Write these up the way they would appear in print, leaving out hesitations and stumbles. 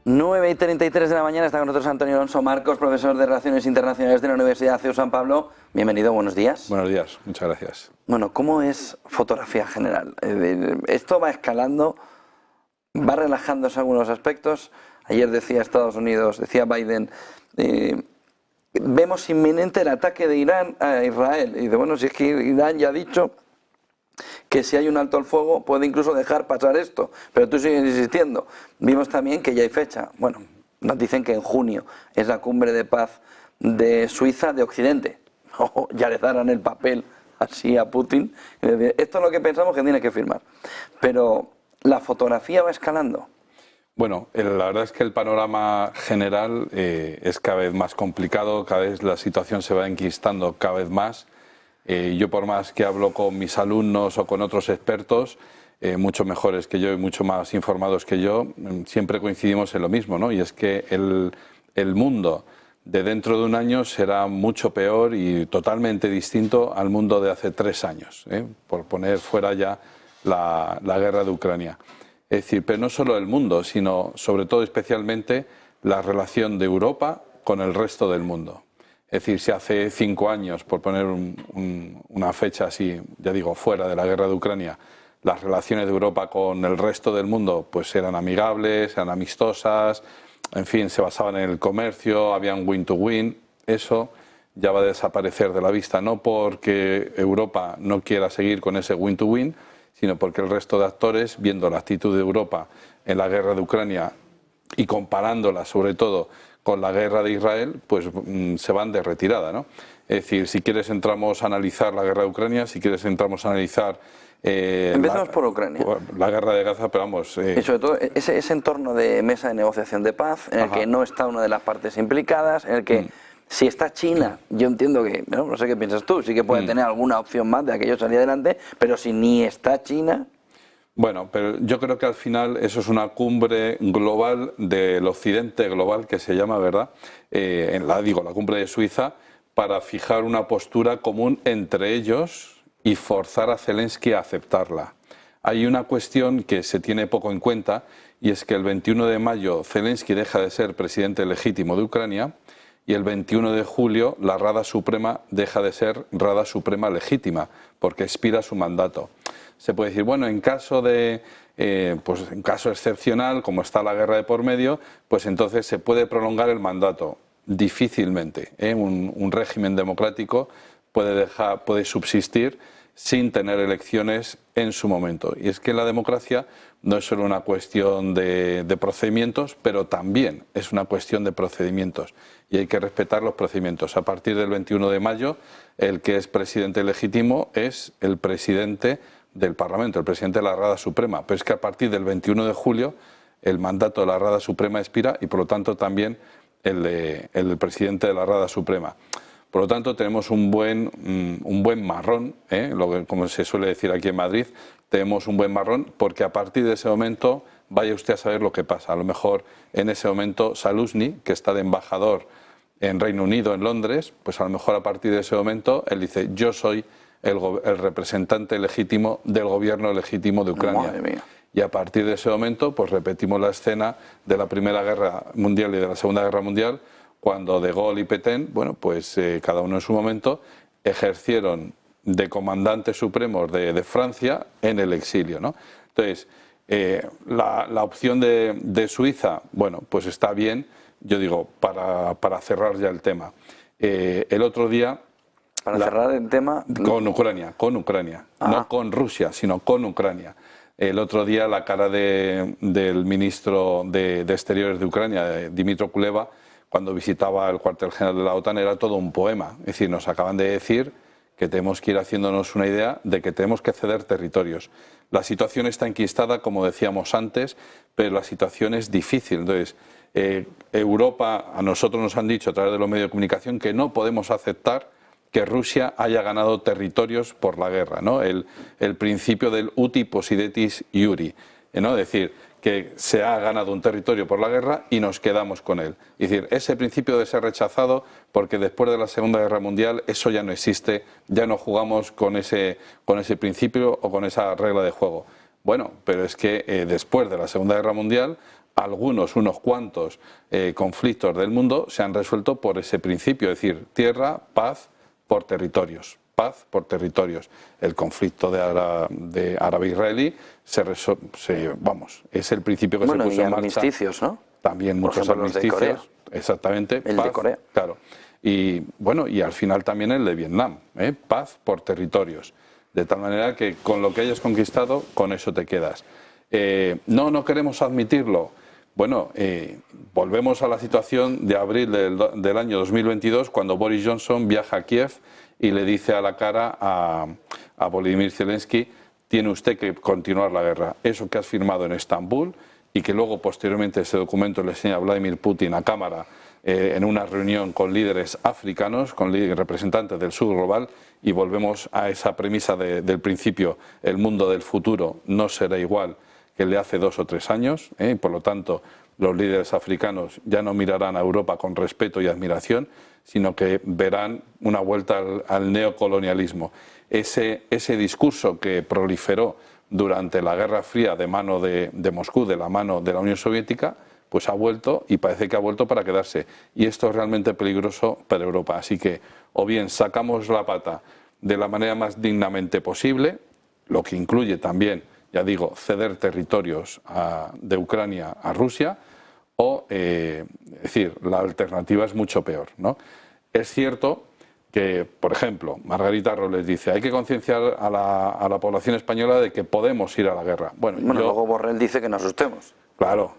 9:33 de la mañana, está con nosotros Antonio Alonso Marcos, profesor de Relaciones Internacionales de la Universidad CEU San Pablo. Bienvenido, buenos días. Buenos días, muchas gracias. Bueno, ¿cómo es fotografía general? Esto va escalando, va relajándose algunos aspectos. Ayer decía Estados Unidos, decía Biden, vemos inminente el ataque de Irán a Israel. Y dice, bueno, si es que Irán ya ha dicho que si hay un alto al fuego puede incluso dejar pasar esto, pero tú sigues insistiendo. Vimos también que ya hay fecha. Bueno, nos dicen que en junio es la cumbre de paz de Suiza de Occidente. Ya le darán el papel así a Putin. Esto es lo que pensamos que tiene que firmar. Pero la fotografía va escalando. Bueno, la verdad es que el panorama general es cada vez más complicado, cada vez la situación se va enquistando cada vez más. Yo, por más que hablo con mis alumnos o con otros expertos, mucho mejores que yo y mucho más informados que yo, siempre coincidimos en lo mismo, ¿no? Y es que el mundo de dentro de un año será mucho peor y totalmente distinto al mundo de hace 3 años, por poner fuera ya la guerra de Ucrania. Es decir, pero no solo el mundo, sino sobre todo especialmente la relación de Europa con el resto del mundo. Es decir, si hace 5 años, por poner una fecha así, ya digo, fuera de la guerra de Ucrania, las relaciones de Europa con el resto del mundo pues eran amigables, eran amistosas, en fin, se basaban en el comercio, había un win-to-win, eso ya va a desaparecer de la vista, no porque Europa no quiera seguir con ese win-to-win, sino porque el resto de actores, viendo la actitud de Europa en la guerra de Ucrania y comparándola sobre todo con la guerra de Israel, pues se van de retirada, ¿no? Es decir, si quieres entramos a analizar la guerra de Ucrania, si quieres entramos a analizar... Empezamos por Ucrania. La guerra de Gaza, pero vamos... Y sobre todo ese entorno de mesa de negociación de paz, en el que no está una de las partes implicadas, en el que si está China, yo entiendo que, no sé qué piensas tú, sí que puede tener alguna opción más de aquello salir adelante, pero si ni está China... Bueno, pero yo creo que al final eso es una cumbre global del occidente global que se llama, ¿verdad? La cumbre de Suiza, para fijar una postura común entre ellos y forzar a Zelensky a aceptarla. Hay una cuestión que se tiene poco en cuenta y es que el 21 de mayo Zelensky deja de ser presidente legítimo de Ucrania y el 21 de julio la Rada Suprema deja de ser Rada Suprema legítima porque expira su mandato. Se puede decir, bueno, en caso en caso excepcional, como está la guerra de por medio, pues entonces se puede prolongar el mandato. Difícilmente, un régimen democrático puede subsistir sin tener elecciones en su momento. Y es que la democracia no es solo una cuestión de procedimientos, pero también es una cuestión de procedimientos. Y hay que respetar los procedimientos. A partir del 21 de mayo, el que es presidente legítimo es el presidente del Parlamento, el presidente de la Rada Suprema. Pero es que a partir del 21 de julio el mandato de la Rada Suprema expira y por lo tanto también el del presidente de la Rada Suprema. Por lo tanto tenemos un buen marrón, como se suele decir aquí en Madrid, tenemos un buen marrón porque a partir de ese momento vaya usted a saber lo que pasa. A lo mejor en ese momento Saluzny, que está de embajador en Reino Unido, en Londres, pues a lo mejor a partir de ese momento él dice yo soy el representante legítimo del gobierno legítimo de Ucrania. Madre mía. Y a partir de ese momento pues repetimos la escena de la Primera Guerra Mundial y de la Segunda Guerra Mundial, cuando De Gaulle y Pétain, bueno, pues cada uno en su momento ejercieron de comandantes supremos de Francia en el exilio, ¿no? Entonces, la opción de Suiza, bueno, pues está bien, yo digo, para cerrar ya el tema. El otro día... Para cerrar el tema... Con Ucrania, no con Rusia, sino con Ucrania. El otro día la cara del ministro de Exteriores de Ucrania, Dmytro Kuleba, cuando visitaba el cuartel general de la OTAN, era todo un poema. Es decir, nos acaban de decir que tenemos que ir haciéndonos una idea de que tenemos que ceder territorios. La situación está enquistada, como decíamos antes, pero la situación es difícil. Entonces, Europa, a nosotros nos han dicho a través de los medios de comunicación que no podemos aceptar que Rusia haya ganado territorios por la guerra, ¿no? El principio del uti possidetis iuri, ¿no? Es decir, que se ha ganado un territorio por la guerra y nos quedamos con él. Es decir, ese principio debe ser rechazado porque después de la Segunda Guerra Mundial eso ya no existe, ya no jugamos con ese principio o con esa regla de juego. Bueno, pero es que después de la Segunda Guerra Mundial, unos cuantos conflictos del mundo se han resuelto por ese principio, es decir, tierra, paz por territorios. Paz por territorios. El conflicto de árabe-israelí es el principio que se puso en marcha. Armisticios, ¿no? También muchos armisticios. Exactamente. El paz, de Corea. Claro. Y bueno, y al final también el de Vietnam, paz por territorios. De tal manera que con lo que hayas conquistado, con eso te quedas. No queremos admitirlo. Bueno, volvemos a la situación de abril del año 2022, cuando Boris Johnson viaja a Kiev y le dice a la cara a Volodymyr Zelensky: tiene usted que continuar la guerra. Eso que has firmado en Estambul y que luego posteriormente ese documento le enseña a Vladimir Putin a cámara en una reunión con líderes africanos, con representantes del sur global, y volvemos a esa premisa del principio: el mundo del futuro no será igual que el de hace 2 o 3 años, y por lo tanto los líderes africanos ya no mirarán a Europa con respeto y admiración, sino que verán una vuelta al neocolonialismo. Ese discurso que proliferó durante la Guerra Fría de mano de Moscú, de la mano de la Unión Soviética, pues ha vuelto, y parece que ha vuelto para quedarse. Y esto es realmente peligroso para Europa. Así que o bien sacamos la pata de la manera más dignamente posible, lo que incluye también, ya digo, ceder territorios de Ucrania a Rusia, o, es decir, la alternativa es mucho peor, ¿no? Es cierto que, por ejemplo, Margarita Robles dice: hay que concienciar a la población española de que podemos ir a la guerra. Bueno, luego Borrell dice que nos asustemos. Claro.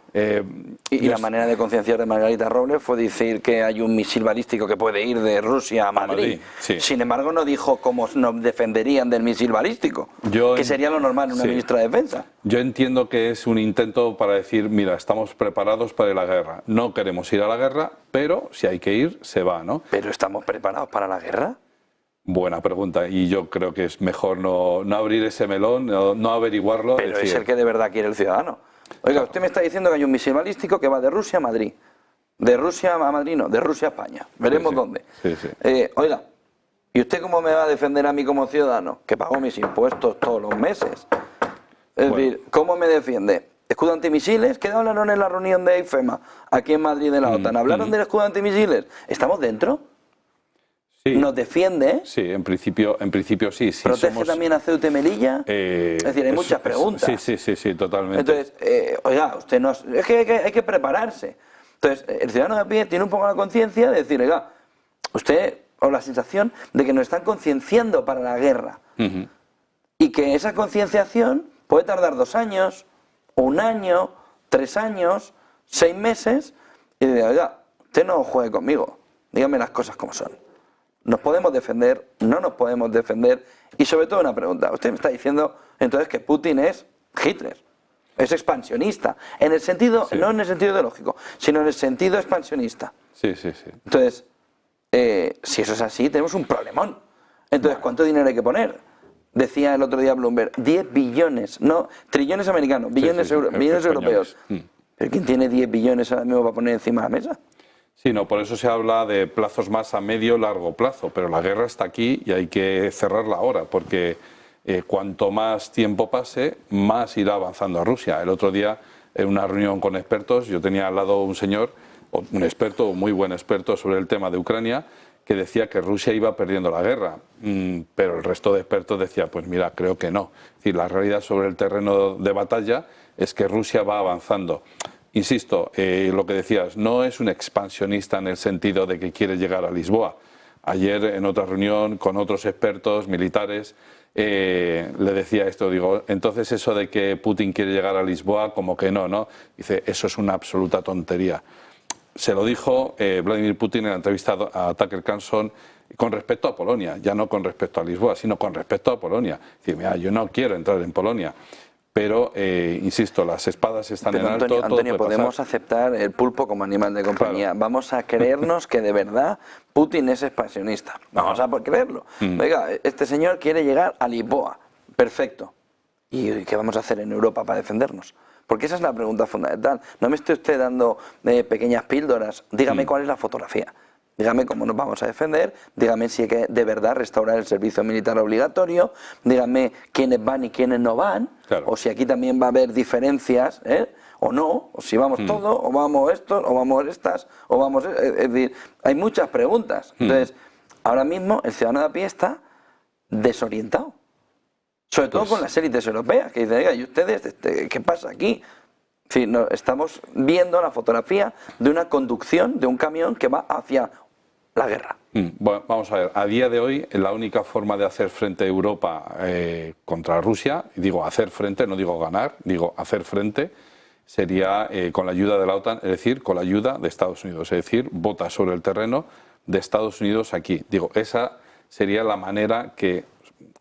Y la manera de concienciar de Margarita Robles fue decir que hay un misil balístico que puede ir de Rusia a Madrid. Sí. Sin embargo, no dijo cómo nos defenderían del misil balístico, que sería lo normal en una ministra de Defensa. Yo entiendo que es un intento para decir: mira, estamos preparados para la guerra. No queremos ir a la guerra, pero si hay que ir, se va, ¿no? ¿Pero estamos preparados para la guerra? Buena pregunta, y yo creo que es mejor no abrir ese melón, no averiguarlo. Pero es el que de verdad quiere el ciudadano. Oiga, usted me está diciendo que hay un misil balístico que va de Rusia a Madrid. De Rusia a Madrid no, de Rusia a España. Veremos dónde. Sí. Oiga, ¿y usted cómo me va a defender a mí como ciudadano? Que pago mis impuestos todos los meses. Es decir, ¿cómo me defiende? ¿Escudo antimisiles? ¿Qué hablaron en la reunión de IFEMA aquí en Madrid de la OTAN? ¿Hablaron del escudo antimisiles? ¿Estamos dentro? Sí. ¿Nos defiende? Sí, en principio sí. ¿Protege también a Ceuta y Melilla? Es decir, hay muchas preguntas. Sí, totalmente. Entonces, oiga, usted no... Es que hay que prepararse. Entonces, el ciudadano de a pie tiene un poco la conciencia de decir: oiga, usted, o la sensación de que nos están concienciando para la guerra. Y que esa concienciación puede tardar 2 años, 1 año, 3 años, 6 meses, y dice: oiga, usted no juegue conmigo, dígame las cosas como son. ¿Nos podemos defender? ¿No nos podemos defender? Y sobre todo una pregunta: usted me está diciendo entonces que Putin es Hitler, es expansionista, en el sentido, no en el sentido ideológico, sino en el sentido expansionista. Sí. Entonces, si eso es así, tenemos un problemón. Entonces, ¿cuánto dinero hay que poner? Decía el otro día Bloomberg: 10 billones, no, trillones americanos, billones europeos. ¿Pero quién tiene 10 billones ahora mismo para poner encima de la mesa? Sí, no, por eso se habla de plazos más a medio largo plazo, pero la guerra está aquí y hay que cerrarla ahora, porque cuanto más tiempo pase, más irá avanzando a Rusia. El otro día, en una reunión con expertos, yo tenía al lado un señor, un experto, muy buen experto sobre el tema de Ucrania, que decía que Rusia iba perdiendo la guerra, pero el resto de expertos decía: pues mira, creo que no. Es decir, la realidad sobre el terreno de batalla es que Rusia va avanzando. Insisto, lo que decías, no es un expansionista en el sentido de que quiere llegar a Lisboa. Ayer, en otra reunión con otros expertos militares, le decía esto, digo: entonces eso de que Putin quiere llegar a Lisboa, como que no. Dice: eso es una absoluta tontería. Se lo dijo Vladimir Putin en la entrevista a Tucker Carlson con respecto a Polonia, ya no con respecto a Lisboa, sino con respecto a Polonia. Dice: mira, yo no quiero entrar en Polonia. Pero, insisto, las espadas están en alto. Antonio, podemos aceptar el pulpo como animal de compañía. Claro. Vamos a creernos que de verdad Putin es expansionista. Vamos a creerlo. Oiga, este señor quiere llegar a Lisboa. Perfecto. ¿Y qué vamos a hacer en Europa para defendernos? Porque esa es la pregunta fundamental. No me esté usted dando pequeñas píldoras. Dígame cuál es la fotografía. dígame cómo nos vamos a defender, dígame si hay que de verdad restaurar el servicio militar obligatorio, dígame quiénes van y quiénes no van, claro, o si aquí también va a haber diferencias, o no, o si vamos todos, o vamos estos, o vamos estas, o vamos... Es decir, hay muchas preguntas. Entonces, ahora mismo el ciudadano de a pie está desorientado. Sobre todo con las élites europeas, que dicen, oiga, ¿y ustedes qué pasa aquí? En fin, no, estamos viendo la fotografía de una conducción de un camión que va hacia la guerra. Bueno, vamos a ver, a día de hoy la única forma de hacer frente a Europa contra Rusia, y digo hacer frente, no digo ganar, digo hacer frente, sería con la ayuda de la OTAN, es decir, con la ayuda de Estados Unidos, es decir, botas sobre el terreno de Estados Unidos aquí. Digo, esa sería la manera que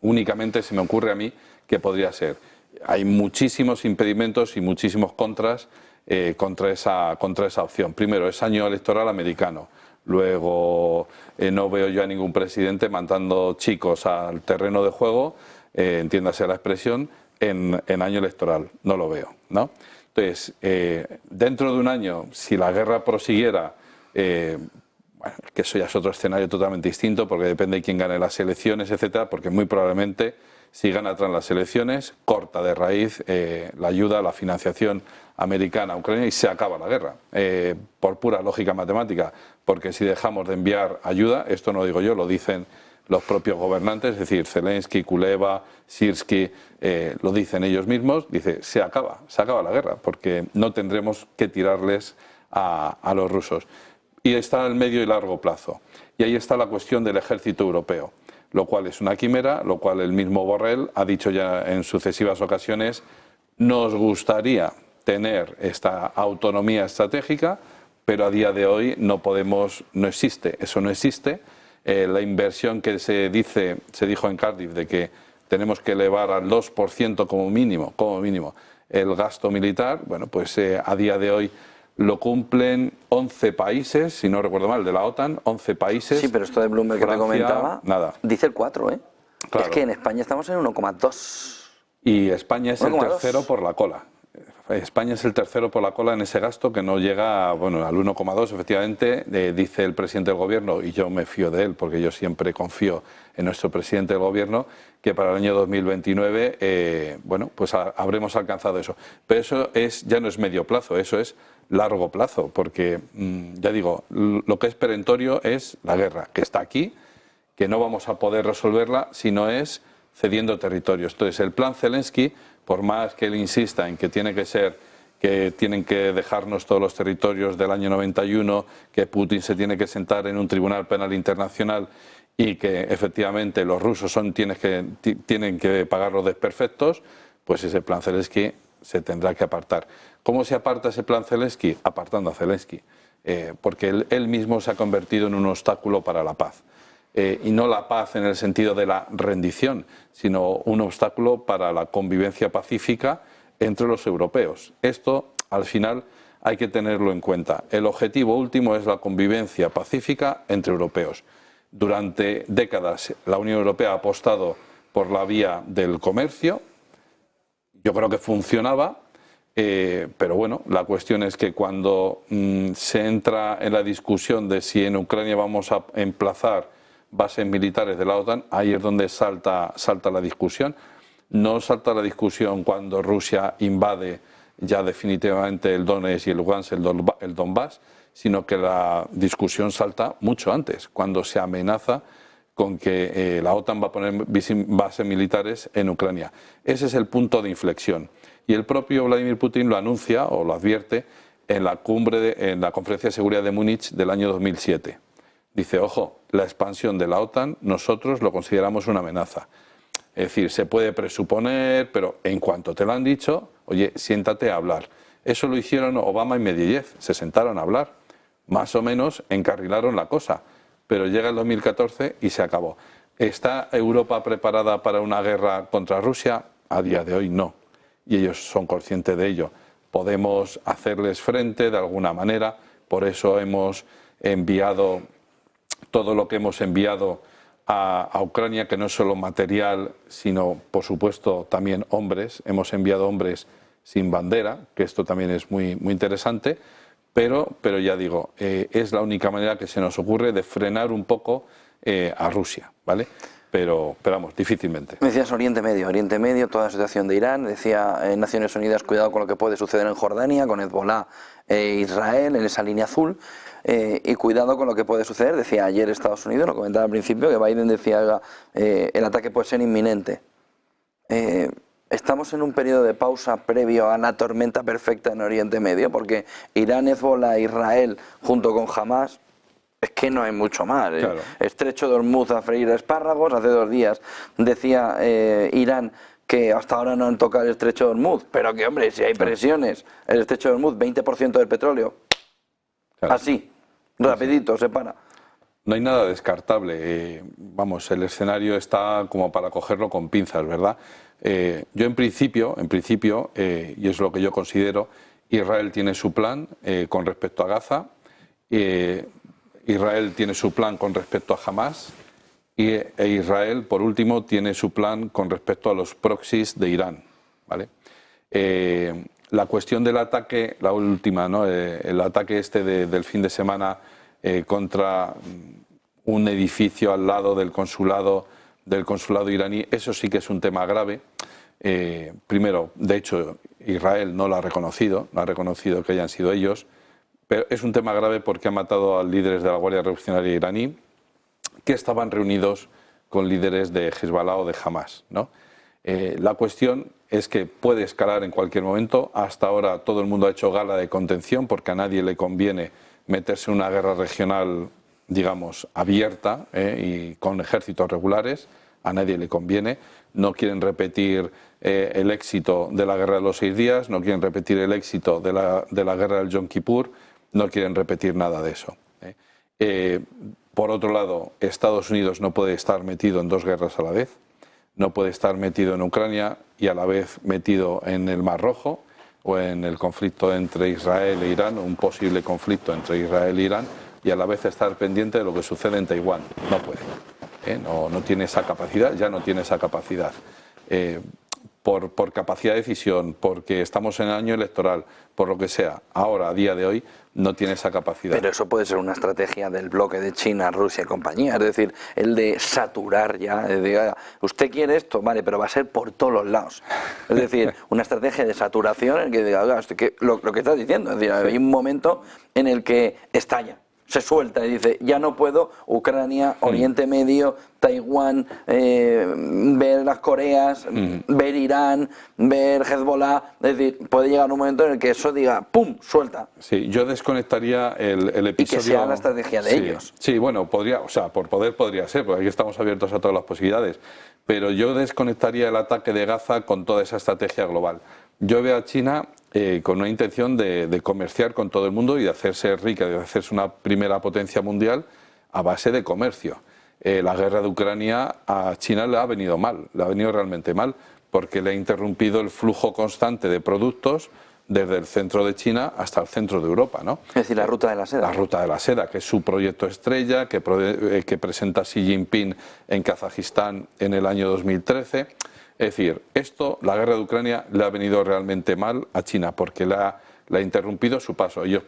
únicamente se me ocurre a mí que podría ser. Hay muchísimos impedimentos y muchísimos contras contra esa opción. Primero, es año electoral americano. Luego, no veo yo a ningún presidente mandando chicos al terreno de juego, entiéndase la expresión, en año electoral. No lo veo, ¿no? Entonces, dentro de un año, si la guerra prosiguiera, bueno, que eso ya es otro escenario totalmente distinto, porque depende de quién gane las elecciones, etcétera, porque muy probablemente, si gana Trump las elecciones, corta de raíz la ayuda, la financiación americana a Ucrania y se acaba la guerra, por pura lógica matemática, porque si dejamos de enviar ayuda, esto no lo digo yo, lo dicen los propios gobernantes, es decir, Zelensky, Kuleva, Sirski, lo dicen ellos mismos, dice, se acaba la guerra, porque no tendremos que tirarles a los rusos. Y está el medio y largo plazo. Y ahí está la cuestión del ejército europeo, lo cual es una quimera, lo cual el mismo Borrell ha dicho ya en sucesivas ocasiones, nos gustaría tener esta autonomía estratégica, pero a día de hoy no existe, eso no existe. La inversión que se dijo en Cardiff de que tenemos que elevar al 2% como mínimo el gasto militar, bueno, pues a día de hoy lo cumplen 11 países, si no recuerdo mal, de la OTAN, 11 países. Sí, pero esto de Bloomberg que te comentaba, nada. dice el 4, ¿eh? Claro. Es que en España estamos en 1,2. Y España es el 1,2. tercero por la cola. España es el tercero por la cola en ese gasto que no llega, bueno, al 1,2, efectivamente, dice el presidente del gobierno, y yo me fío de él, porque yo siempre confío en nuestro presidente del gobierno, que para el año 2029, bueno, pues habremos alcanzado eso. Pero eso ya no es medio plazo, eso es largo plazo, porque, ya digo, lo que es perentorio es la guerra, que está aquí, que no vamos a poder resolverla si no es cediendo territorios. Entonces, el plan Zelensky, por más que él insista en que tiene que ser, que tienen que dejarnos todos los territorios del año 91, que Putin se tiene que sentar en un tribunal penal internacional y que efectivamente los rusos tienen que pagar los desperfectos, pues ese plan Zelensky se tendrá que apartar. ¿Cómo se aparta ese plan Zelensky? Apartando a Zelensky, porque él mismo se ha convertido en un obstáculo para la paz. Y no la paz en el sentido de la rendición, sino un obstáculo para la convivencia pacífica entre los europeos. Esto, al final, hay que tenerlo en cuenta. El objetivo último es la convivencia pacífica entre europeos. Durante décadas la Unión Europea ha apostado por la vía del comercio. Yo creo que funcionaba, pero bueno, la cuestión es que cuando se entra en la discusión de si en Ucrania vamos a emplazar bases militares de la OTAN, ahí es donde salta la discusión. No salta la discusión cuando Rusia invade ya definitivamente el Donetsk y el Lugansk, el Donbass, sino que la discusión salta mucho antes, cuando se amenaza con que la OTAN va a poner bases militares en Ucrania. Ese es el punto de inflexión. Y el propio Vladimir Putin lo anuncia o lo advierte en la Conferencia de Seguridad de Múnich del año 2007. Dice, ojo, la expansión de la OTAN nosotros lo consideramos una amenaza. Es decir, se puede presuponer, pero en cuanto te lo han dicho, oye, siéntate a hablar. Eso lo hicieron Obama y Medvedev, se sentaron a hablar. Más o menos encarrilaron la cosa, pero llega el 2014 y se acabó. ¿Está Europa preparada para una guerra contra Rusia? A día de hoy no, y ellos son conscientes de ello. Podemos hacerles frente de alguna manera, por eso hemos enviado todo lo que hemos enviado a Ucrania, que no es solo material, sino, por supuesto, también hombres. Hemos enviado hombres sin bandera, que esto también es muy interesante, pero ya digo, es la única manera que se nos ocurre de frenar un poco a Rusia, ¿vale? Pero vamos, difícilmente. Me decías Oriente Medio, toda la situación de Irán, decía Naciones Unidas, cuidado con lo que puede suceder en Jordania, con Hezbolá e Israel, en esa línea azul, y cuidado con lo que puede suceder, decía ayer Estados Unidos, lo comentaba al principio, que Biden decía el ataque puede ser inminente. Estamos en un periodo de pausa previo a la tormenta perfecta en Oriente Medio, porque Irán, Hezbolá, Israel, junto con Hamas, es que no hay mucho más. Claro. Estrecho de Hormuz a freír espárragos. Hace 2 días decía Irán que hasta ahora no han tocado el estrecho de Hormuz, pero que, hombre, si hay presiones, el estrecho de Hormuz, 20% del petróleo, Claro. así, rapidito, se para. No hay nada descartable. Vamos, el escenario está como para cogerlo con pinzas, ¿verdad? Yo en principio, y es lo que yo considero, Israel tiene su plan con respecto a Gaza, Israel tiene su plan con respecto a Hamas e Israel, por último, tiene su plan con respecto a los proxies de Irán, ¿vale? La cuestión del ataque, la última, ¿no? El ataque del fin de semana contra un edificio al lado del consulado iraní, eso sí que es un tema grave. Primero, de hecho, Israel no lo ha reconocido que hayan sido ellos, pero es un tema grave porque ha matado a líderes de la Guardia Revolucionaria iraní que estaban reunidos con líderes de Hezbollah o de Hamas, ¿no? La cuestión es que puede escalar en cualquier momento. Hasta ahora todo el mundo ha hecho gala de contención porque a nadie le conviene meterse en una guerra regional, digamos, abierta y con ejércitos regulares. A nadie le conviene. No quieren repetir el éxito de la guerra de los 6 días, no quieren repetir el éxito de la guerra del Yom Kippur, no quieren repetir nada de eso. Por otro lado, Estados Unidos no puede estar metido en 2 guerras a la vez. No puede estar metido en Ucrania y a la vez metido en el Mar Rojo o en el conflicto entre Israel e Irán, un posible conflicto entre Israel e Irán, y a la vez estar pendiente de lo que sucede en Taiwán. No puede. No tiene esa capacidad, ya no tiene esa capacidad. Por capacidad de decisión, porque estamos en el año electoral, por lo que sea, ahora, a día de hoy, no tiene esa capacidad. Pero eso puede ser una estrategia del bloque de China, Rusia y compañía, es decir, el de saturar ya, es decir, usted quiere esto, vale, pero va a ser por todos los lados. Es decir, una estrategia de saturación en el que diga, oiga, lo que estás diciendo, es decir, hay un momento en el que estalla. Se suelta y dice, ya no puedo, Ucrania, Oriente Medio, Taiwán, ver las Coreas, ver Irán, ver Hezbollah, es decir, puede llegar un momento en el que eso diga, ¡pum!, suelta. Sí, yo desconectaría el episodio... Y que sea la estrategia de ellos. Sí, bueno, podría, o sea, por poder podría ser, porque aquí estamos abiertos a todas las posibilidades, pero yo desconectaría el ataque de Gaza con toda esa estrategia global. Yo veo a China con una intención de comerciar con todo el mundo y de hacerse rica, de hacerse una primera potencia mundial a base de comercio. La guerra de Ucrania a China le ha venido mal, le ha venido realmente mal, porque le ha interrumpido el flujo constante de productos desde el centro de China hasta el centro de Europa, ¿no? Es decir, la ruta de la seda. La ruta de la seda, que es su proyecto estrella, que presenta Xi Jinping en Kazajistán en el año 2013. Es decir, la guerra de Ucrania le ha venido realmente mal a China porque le ha interrumpido su paso. Ellos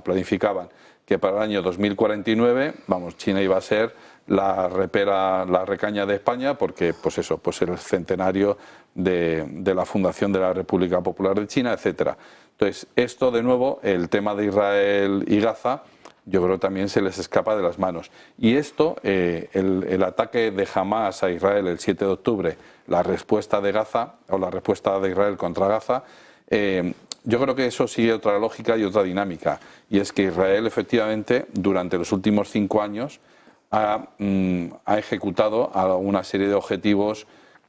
planificaban que para el año 2049, China iba a ser la recaña de España porque, pues el centenario de la fundación de la República Popular de China, etcétera. Entonces, esto de nuevo, el tema de Israel y Gaza, yo creo que también se les escapa de las manos. Y esto, el ataque de Hamas a Israel el 7 de octubre, la respuesta de Gaza, o la respuesta de Israel contra Gaza, yo creo que eso sigue otra lógica y otra dinámica. Y es que Israel, efectivamente, durante los últimos 5 años, ha ejecutado a una serie de objetivos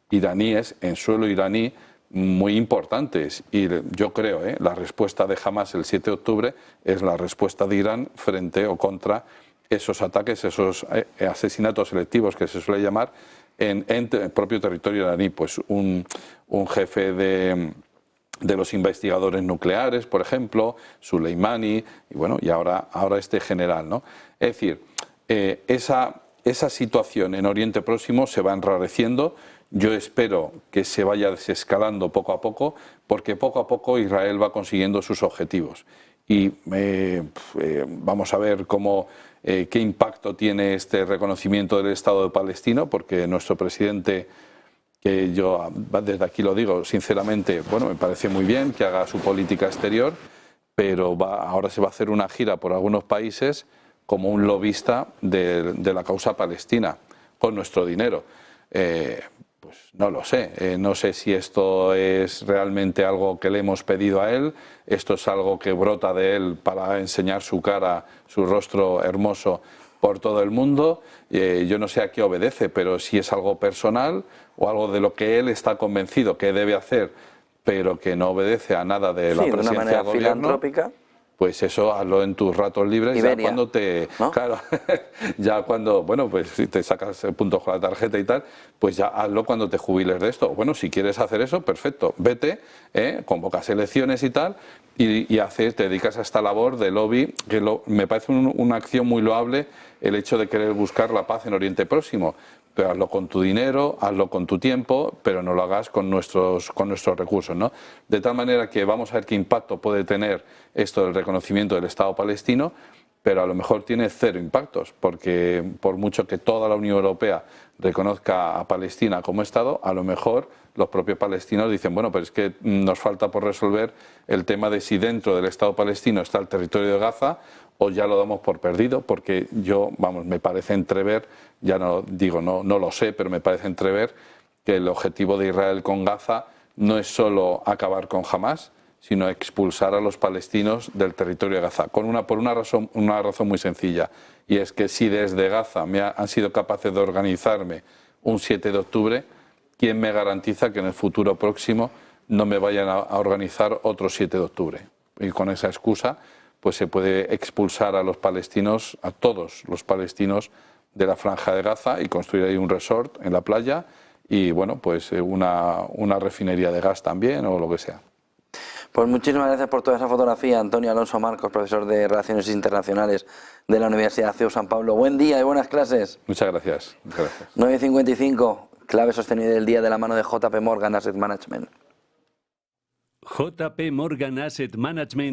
iraníes, en suelo iraní, muy importantes, y yo creo la respuesta de Hamas el 7 de octubre es la respuesta de Irán frente o contra esos ataques, esos asesinatos selectivos que se suele llamar en el propio territorio iraní. Pues un jefe de los investigadores nucleares, por ejemplo, Soleimani, y ahora este general, ¿no? Es decir, esa situación en Oriente Próximo se va enrareciendo. Yo espero que se vaya desescalando poco a poco, porque poco a poco Israel va consiguiendo sus objetivos. y vamos a ver qué impacto tiene este reconocimiento del Estado de Palestina, porque nuestro presidente, que yo desde aquí lo digo sinceramente, bueno, me parece muy bien que haga su política exterior, pero ahora se va a hacer una gira por algunos países como un lobista de la causa palestina, con nuestro dinero. Pues no lo sé, no sé si esto es realmente algo que le hemos pedido a él, esto es algo que brota de él para enseñar su cara, su rostro hermoso por todo el mundo. Yo no sé a qué obedece, pero si es algo personal o algo de lo que él está convencido que debe hacer, pero que no obedece a nada de la presidencia de una manera del gobierno, filantrópica. Pues eso hazlo en tus ratos libres, Iberia, ya cuando ¿no? Claro, ya cuando, bueno, pues si te sacas puntos con la tarjeta y tal, pues ya hazlo cuando te jubiles de esto. Bueno, si quieres hacer eso, perfecto, vete, convocas elecciones y tal, y te dedicas a esta labor de lobby, que me parece una acción muy loable el hecho de querer buscar la paz en Oriente Próximo. Pero hazlo con tu dinero, hazlo con tu tiempo, pero no lo hagas con nuestros recursos, ¿no? De tal manera que vamos a ver qué impacto puede tener esto del reconocimiento del Estado palestino, pero a lo mejor tiene cero impactos, porque por mucho que toda la Unión Europea reconozca a Palestina como Estado, a lo mejor los propios palestinos dicen, bueno, pero es que nos falta por resolver el tema de si dentro del Estado palestino está el territorio de Gaza o ya lo damos por perdido, porque me parece entrever, ya no digo, no lo sé, pero me parece entrever que el objetivo de Israel con Gaza no es solo acabar con Hamás, sino expulsar a los palestinos del territorio de Gaza, por una razón muy sencilla, y es que si desde Gaza han sido capaces de organizarme un 7 de octubre, ¿quién me garantiza que en el futuro próximo no me vayan a organizar otro 7 de octubre? Y con esa excusa pues se puede expulsar a los palestinos, a todos los palestinos de la Franja de Gaza, y construir ahí un resort en la playa y bueno, pues una refinería de gas también o lo que sea. Pues muchísimas gracias por toda esa fotografía, Antonio Alonso Marcos, profesor de Relaciones Internacionales de la Universidad CEU San Pablo. Buen día y buenas clases. Muchas gracias. Muchas gracias. 9:55, clave sostenible del día de la mano de JP Morgan Asset Management. JP Morgan Asset Management